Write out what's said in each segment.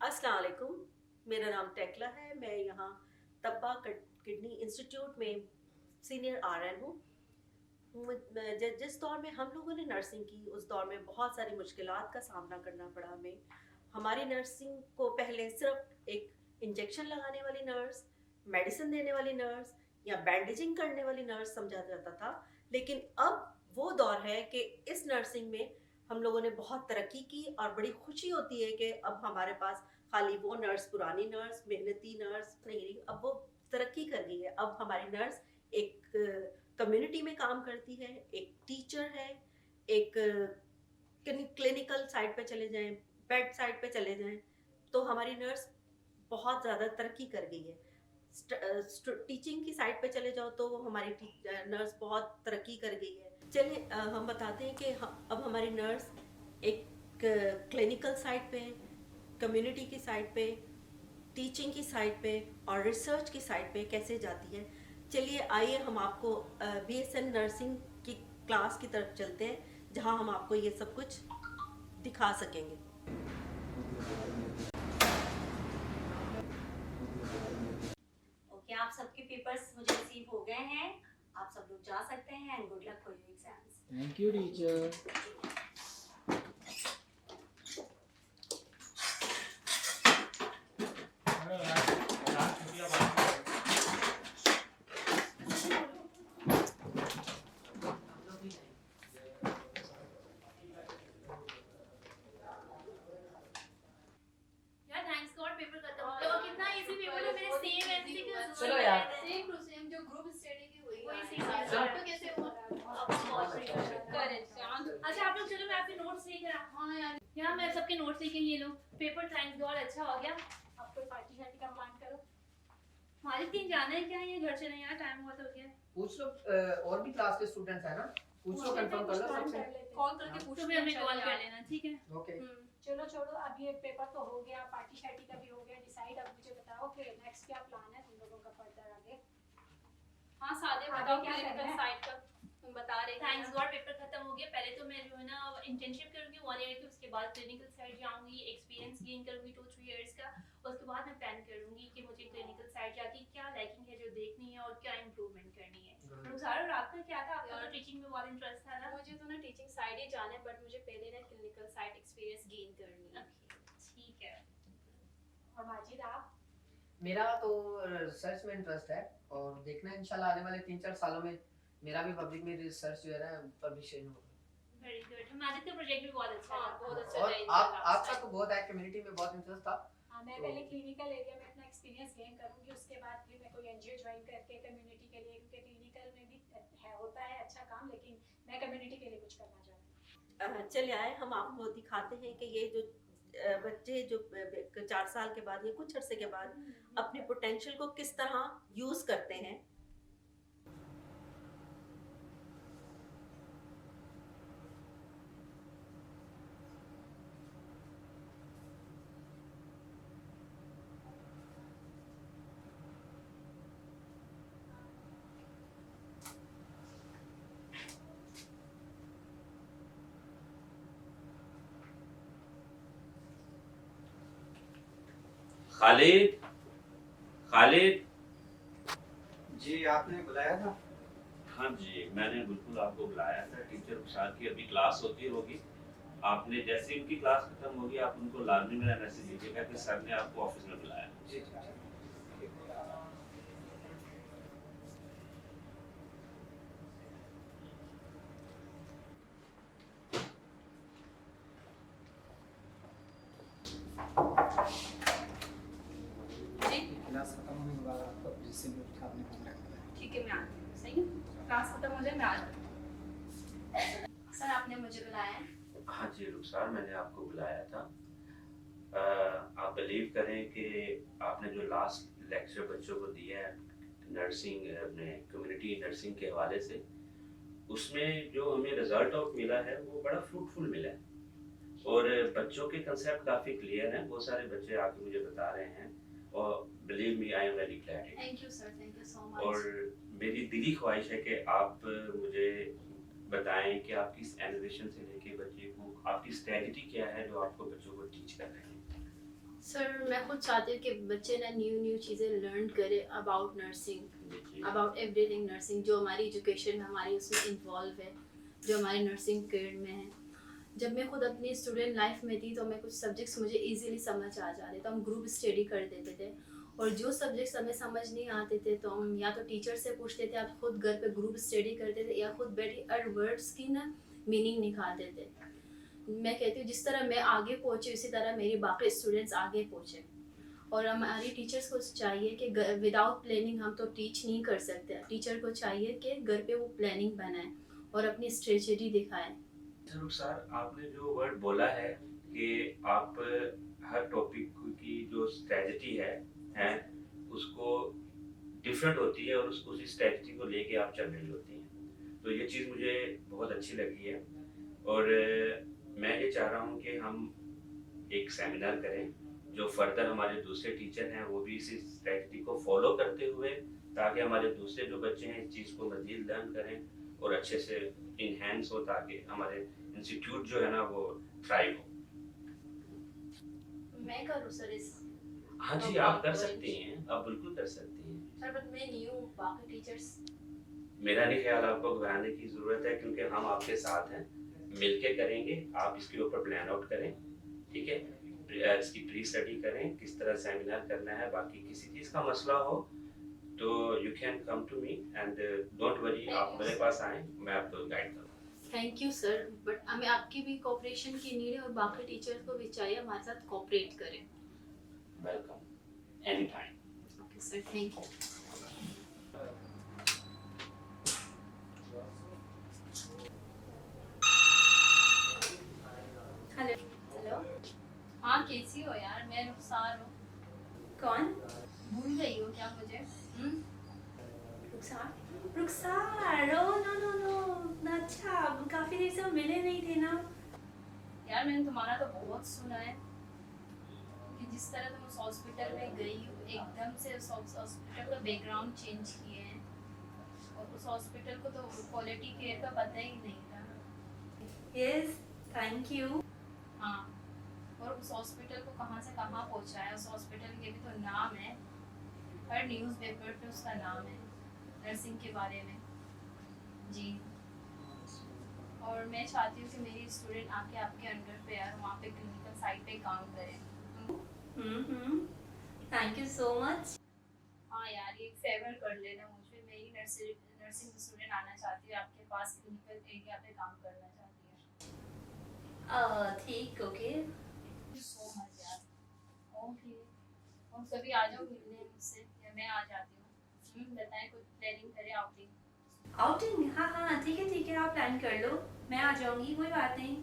अस्सलाम वालेकुम। मेरा नाम टेकला है। मैं यहाँ तब्बा किडनी इंस्टीट्यूट में सीनियर आरएन हूँ। जिस दौर में हम लोगों ने नर्सिंग की, उस दौर में बहुत सारी मुश्किलात का सामना करना पड़ा हमें। हमारी नर्सिंग को पहले सिर्फ एक इंजेक्शन लगाने वाली नर्स, मेडिसिन देने वाली नर्स या बैंडेजिंग करने वाली नर्स समझा जाता था। लेकिन अब वो दौर है कि इस नर्सिंग में हम लोगों ने बहुत तरक्की की और बड़ी खुशी होती है कि अब हमारे पास खाली वो नर्स, पुरानी नर्स, मेहनती नर्स नहीं रही। अब वो तरक्की कर गई है। अब हमारी नर्स एक कम्युनिटी में काम करती है, एक टीचर है, एक क्लिनिकल साइड पे चले जाएं, बेड साइड पे चले जाएं, तो हमारी नर्स बहुत ज़्यादा तरक्की कर गई है। टीचिंग की साइड पे चले जाओ तो वो हमारी नर्स बहुत तरक्की कर गई है। चलिए हम बताते हैं कि अब हमारी नर्स एक क्लिनिकल साइड पे, कम्युनिटी की साइड पे, टीचिंग की साइड पे और रिसर्च की साइड पे कैसे जाती है। चलिए आइए हम आपको बीएसएन नर्सिंग की क्लास की तरफ चलते हैं, जहां हम आपको ये सब कुछ दिखा सकेंगे। ओके, आप सबके पेपर्स मुझे रिसीव हो गए हैं। आप सब लोग जा सकते हैं and good luck for your exams. Thank you teacher. यार थैंक्स गॉड पेपर खत्म हो गया। कितना इजी पेपर है, मेरे सेम एमसीक्यूज। चलो यार। सेम टू सेम जो ग्रुप स्टडी की हुई वही सेम सेम। चलो तो कैसे हुआ। अच्छा आप लोग चलो, मैं आपके नोट्स लेकर हाँ यार मैं सबके नोट्स लेके ये लो। पेपर थैंक्स गॉड अच्छा हो गया। अब कोई पार्टी शार्टी का प्लान करो। मालिक दिन जाना है क्या, ये घर चले यार, टाइम बहुत हो गया। पूछ लो, और भी क्लास के स्टूडेंट्स हैं ना, पूछ लो, कंफर्म कर लो सबसे। कॉल करके पूछ तुम्हें हमें कॉल कर लेना, ठीक है। ओके। चलो छोड़ो, अब ये पेपर तो हो गया, पार्टी शार्टी का भी हो गया डिसाइड। अब मुझे बताओ कि नेक्स्ट क्या प्लान है तुम लोगों का फर्दर आगे। हाँ सादे आगे बताओ, क्या करना क्लिनिकल है? साइड का तुम बता रहे थे थैंक्स ना। गॉड पेपर खत्म हो गया। पहले तो मैं जो है ना इंटर्नशिप करूंगी 1 ईयर की, उसके बाद क्लिनिकल साइड जाऊंगी, एक्सपीरियंस गेन करूंगी 2-3 इयर्स का। उसके बाद मैं प्लान करूंगी कि मुझे क्लिनिकल साइड जाके क्या लैकिंग है जो देखनी है और क्या इंप्रूवमेंट करनी है। रुखसार आपका क्या था? आपका तो टीचिंग में बहुत इंटरेस्ट था ना। मुझे तो ना टीचिंग साइड ही जाना है, बट मुझे पहले ना क्लिनिकल साइड एक्सपीरियंस गेन करनी है। ठीक है। और माजिद आप? मेरा तो रिसर्च में इंटरेस्ट है और देखना है इंशाल्लाह आने वाले 3-4 सालों में मेरा भी पब्लिक में रिसर्च जो है ना पब्लिशन होगा। Very good. हमारे तो प्रोजेक्ट भी बहुत अच्छा हाँ था। बहुत अच्छा और जाएगा आपका तो बहुत है, कम्युनिटी में बहुत इंटरेस्ट था। हाँ, मैं पहले क्लिनिकल एरिया में अपना एक्सपीरियंस गेन करूंगी, उसके बाद फिर मैं कोई एनजीओ ज्वाइन करके कम्युनिटी के लिए, क्योंकि क्लिनिकल में भी है होता है अच्छा काम, लेकिन मैं कम्युनिटी के लिए कुछ करना चाहती हूँ। चलिए आए हम आपको दिखाते हैं कि ये जो बच्चे जो 4 साल के बाद या कुछ अरसे के बाद अपने पोटेंशियल को किस तरह यूज करते हैं। खालिद, खालिद। जी आपने बुलाया था? हाँ जी, मैंने बिल्कुल आपको बुलाया था। टीचर रुखसार की अभी क्लास होती होगी। आपने जैसे ही उनकी क्लास खत्म होगी आप उनको लाजमी मेरा मैसेज दीजिएगा कि सर ने आपको ऑफिस में बुलाया। जी जी जी क्लास खत्म होने के बाद आपको जिससे भी उठा आपने फोन रखना है। ठीक है, मैं आती हूँ। सही है, क्लास खत्म हो जाए मैं आ जाती हूँ। सर आपने मुझे बुलाया है? हाँ जी रुखसार, मैंने आपको बुलाया था। आप बिलीव करें कि आपने जो लास्ट लेक्चर बच्चों को दिया है नर्सिंग, अपने कम्युनिटी नर्सिंग के हवाले से, उसमें जो हमें रिजल्ट आउट मिला है वो बड़ा फ्रूटफुल मिला है और बच्चों के कंसेप्ट काफ़ी क्लियर हैं। बहुत सारे बच्चे आके मुझे बता रहे हैं और believe me I am very glad. Thank you sir, thank you सो और मच। मेरी दिली ख्वाहिश है कि आप मुझे बताएं कि आपकी इस एनिमेशन से लेके बच्चे को आपकी स्ट्रेटजी क्या है जो आपको बच्चों को टीच कर रहे हैं। सर मैं खुद चाहती हूँ कि बच्चे ना न्यू चीज़ें लर्न करें about nursing, about everything nursing, जो हमारी एजुकेशन में हमारी उसमें इन्वॉल्व है, जो हमारी नर्सिंग फील्ड में है। जब मैं खुद अपनी स्टूडेंट लाइफ में थी तो मैं कुछ सब्जेक्ट्स मुझे इजीली समझ आ जाते तो हम ग्रुप स्टडी कर देते थे, और जो सब्जेक्ट्स हमें समझ नहीं आते थे तो हम या तो टीचर से पूछते थे, आप खुद घर पे ग्रुप स्टडी करते थे, या खुद बैठे हर वर्ड्स की ना मीनिंग निकालते थे। मैं कहती हूँ जिस तरह मैं आगे पहुँची उसी तरह मेरी बाकी स्टूडेंट्स आगे पहुँचे। और हमारी टीचर्स को चाहिए कि विदाउट प्लानिंग हम तो टीच नहीं कर सकते। टीचर को चाहिए कि घर पे वो प्लानिंग बनाए और अपनी स्ट्रेटजी दिखाए। सर आपने जो वर्ड बोला है कि आप हर टॉपिक की जो स्ट्रेटजी है उसको डिफरेंट होती है और उसी स्ट्रेटजी को लेके आप चल रही होती हैं, तो ये चीज़ मुझे बहुत अच्छी लगी है। और मैं ये चाह रहा हूँ कि हम एक सेमिनार करें जो फर्दर हमारे दूसरे टीचर हैं वो भी इसी स्ट्रेटजी को फॉलो करते हुए, ताकि हमारे दूसरे जो बच्चे हैं इस चीज़ को मज़ीद लर्न करें और अच्छे से इनहेंस हो, ताकि हमारे इंस्टीट्यूट जो है ना वो थ्राइव हो। मैं करूँ सर इस? हाँ जी, आप कर सकती हैं, आप बिल्कुल कर सकती हैं सर बट मैं न्यू, बाकी टीचर्स। मेरा नहीं ख्याल आपको घबराने की ज़रूरत है, क्योंकि हम आपके साथ हैं, मिलके करेंगे। आप इसके ऊपर प्लान आउट करें, ठीक है, इसकी प्री स्टडी करें किस तरह सेमिनार करना है। बाकी किसी चीज़ का मसला हो तो you can come to me and don't worry, आप मेरे पास आएँ, मैं आपको गाइड करूँ। थैंक यू सर, बट हमें आपकी भी कोऑपरेशन की नीड है और बाकी टीचर्स को भी चाहिए हमारे साथ कोऑपरेट करें। Welcome any time. Okay sir, thank you. Hello. Hello, हाँ कैसी हो यार? मैं रुखसार हूँ। कौन? भूल गई हो क्या मुझे? रुखसार? रुखसार, ओ नो नो नो, अच्छा, काफी देर से हम मिले नहीं थे ना। यार मैंने तुम्हारा तो बहुत सुना है कि जिस तरह तुम उस हॉस्पिटल में गई हो, एकदम से उस हॉस्पिटल का बैकग्राउंड चेंज किए हैं, और उस हॉस्पिटल को तो क्वालिटी केयर का पता ही नहीं था। Yes, thank you. हाँ, और उस हॉस्पिटल को कहाँ से कहाँ पहुँचाया, उस हॉस्पिटल के भी तो नाम है, हर न्यूज़पेपर पे उसका नाम है नर्सिंग के बारे में। जी, और मैं चाहती हूँ कि मेरी स्टूडेंट आके आपके अंडर पे यार वहाँ पे क्लिनिकल साइट पे काम करें। Thank you so much. हाँ यार, ये फेवर कर लेना मुझे, मेरी नर्सिंग स्टूडेंट आना चाहती है आपके पास, क्लिनिकल एरिया पे काम करना चाहती है। ठीक, okay. Thank you so much यार। ओके, और कभी आ जाओ मिलने मुझसे, या मैं आ जाती हूँ। बताएं, कुछ प्लानिंग करें आउटिंग। आउटिंग? हाँ हाँ, ठीक है, आप प्लान कर लो, मैं आ जाऊंगी, कोई बात नहीं।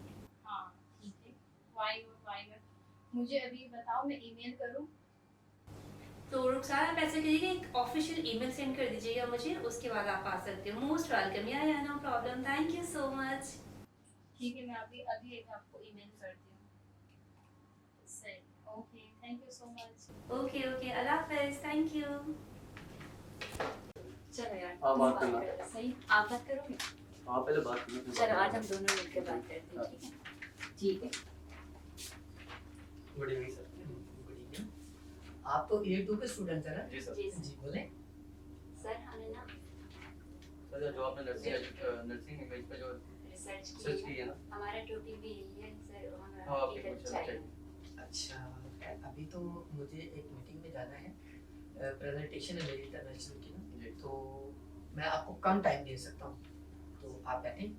हाँ ठीक है, वाई नॉट। मुझे अभी बताओ, मैं ईमेल करूँ? तो रुखसार, आप ऐसे करिएगा, एक ऑफिशियल ईमेल सेंड कर दीजिएगा मुझे, उसके बाद आप आ सकते हो। मोस्ट वेलकम, या no problem, thank you so much. ठीक है, मैं अभी एक आपको ईमेल करती हूँ। सही, okay, thank you so much. Okay, Allah Hafiz, thank you. चलो यार, हाँ, तुम बात बात करना। करो। सही, आप बात करोगे? हाँ, पहले बात करना। चलो आज हम दोनों मिलकर बात करते हैं, ठीक है? ठीक है। Good evening sir. Good evening. आप तो A2 के स्टूडेंट हैं ना? जी सर। जी बोले। सर हमें ना सर जो आपने नर्सिंग है इस पे जो रिसर्च सर्च की है ना, हमारा टॉपिक भी यही है सर, हमें हाँ आपके टीचर क्वेश्चन चाहिए। चाहिए। अच्छा, अभी तो मुझे एक मीटिंग में जाना है, प्रेजेंटेशन है मेरी इंटरनेशनल की ना, जी। तो मैं आपको कम टाइम दे सकता हूँ, तो आप बैठें।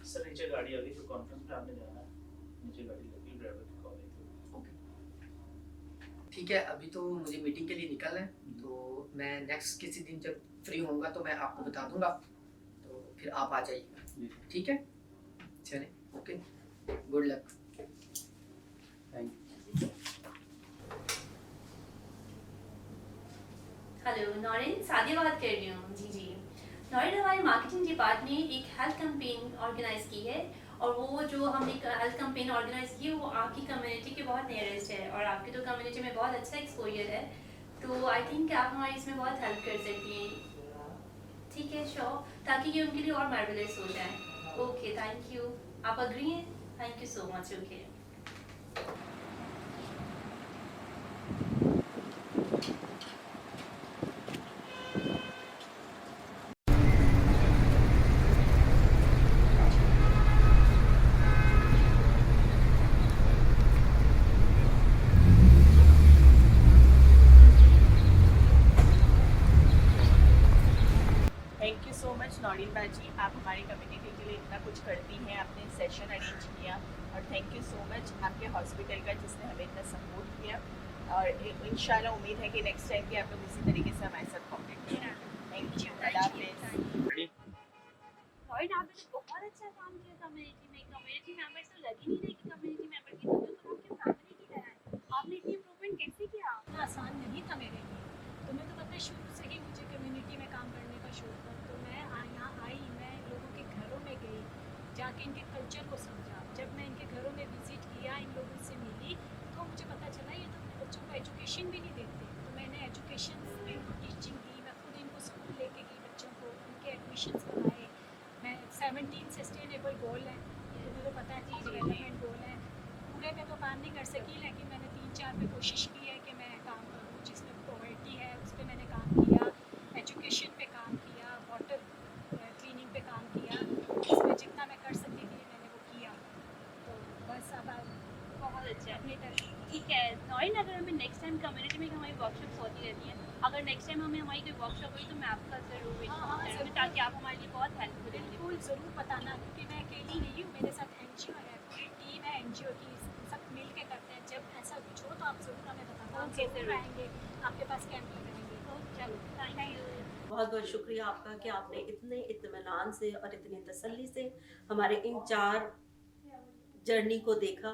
सर नीचे गाड़ी आ गई, जो कॉन्फ्रेंस में आपने जाना है, नीचे गाड़ी लगी, ड्राइवर की कॉल आई थी। ठीक है, अभी तो मुझे मीटिंग के लिए निकलना है, तो मैं नेक्स्ट किसी दिन जब फ्री होऊंगा तो मैं आपको बता दूंगा, तो फिर आप आ जाइएगा, ठीक है? चले, okay, good luck. Hello Naureen, Sadia बात कर रही हूँ। जी जी नौरीन, हमारे मार्केटिंग डिपार्टमेंट ने एक हेल्थ कैंपेन ऑर्गेनाइज की है और वो जो हमने हेल्थ कैंपेन ऑर्गेनाइज की है वो आपकी कम्युनिटी के बहुत नियरेस्ट है और आपकी तो कम्युनिटी में बहुत अच्छा एक्सपोजर है, तो आई थिंक आप हमारी इसमें बहुत हेल्प कर सकती हैं। ठीक है श्योर, ताकि ये उनके लिए और मार्वेलस हो जाए। ओके थैंक यू, आप अग्री हैं? Thank you so much. Okay thank you so much Naureen बाजी, आप हमारी कम्युनिटी के लिए इतना कुछ करती हैं, आपने सेशन अरेंज किया और थैंक यू सो मच आपके हॉस्पिटल का जिसने हमें इतना सपोर्ट किया और इंशाल्लाह उम्मीद है कि नेक्स्ट टाइम भी आप लोग इसी तरीके से हमारे साथ कॉन्टेक्ट करें। थैंक यू, अल्लाह हाफिज़। नौरीन, आपने तो बहुत अच्छा काम किया कम्युनिटी में। कम्युनिटी मेंबर्स तो लग ही नहीं रहे कि कम्युनिटी मेंबर की तरह, तो आपके फैमिली की तरह है। आपने इतनी इम्प्रूवमेंट कैसे किया? इतना आसान नहीं था मेरे लिए। तुम्हें तो पता है शुरू से ही मुझे कम्युनिटी में काम करने का शौक था, तो मैं यहाँ आई, मैं लोगों के घरों में गई, जाके इनके कल्चर को समझा। जब मैं इनके घरों में विज़िट किया, इन लोगों से मिली, तो मुझे पता चला ये तो अपने बच्चों को एजुकेशन भी नहीं देते। तो मैंने एजुकेशन में इनको टीचिंग दी, मैं खुद इनको स्कूल लेके गई, बच्चों को उनके एडमिशन्स करवाए। मैं 17 सस्टेनेबल गोल हैं, तुम्हें तो पता है कि डेवलपमेंट गोल है, पूरे पे तो काम नहीं कर सकी, लेकिन मैंने 3-4 पे कोशिश की है कि मैं काम करूँ। जिसमें पॉवर्टी है उस पर मैंने काम किया, एजुकेशन पे काम किया, वाटर क्लीनिंग पे काम किया, इसमें जितना मैं कर सकती थी मैंने वो किया। तो बस अब बहुत अच्छा अपनी तरफ ठीक है नौरीन, अगर हमें नेक्स्ट टाइम कम्युनिटी में हमारी वर्कशॉप्स होती रहती हैं, अगर नेक्स्ट टाइम हमें हमारी कोई वर्कशॉप हुई तो मैं आपका ज़रूर हाँ, इन्फॉर्म करूँगी, ज़रूर। ताकि आप हमारे लिए बहुत हेल्प करेंगे। बिल्कुल ज़रूर बताना, क्योंकि मैं अकेली नहीं हूँ, मेरे साथ NGO है, पूरी टीम है NGO की, सब मिल के करते हैं। जब ऐसा कुछ हो तो आप ज़रूर हमें बताना, हम ओके, ज़रूर ज़रूर। आएंगे आपके पास कैंप लगाएंगे। चलो थैंक यू। बहुत बहुत शुक्रिया आपका कि आपने इतने इत्मीनान से और इतनी तसल्ली से हमारे इन 4 जर्नी को देखा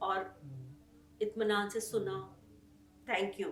और इत्मीनान से सुना। Thank you.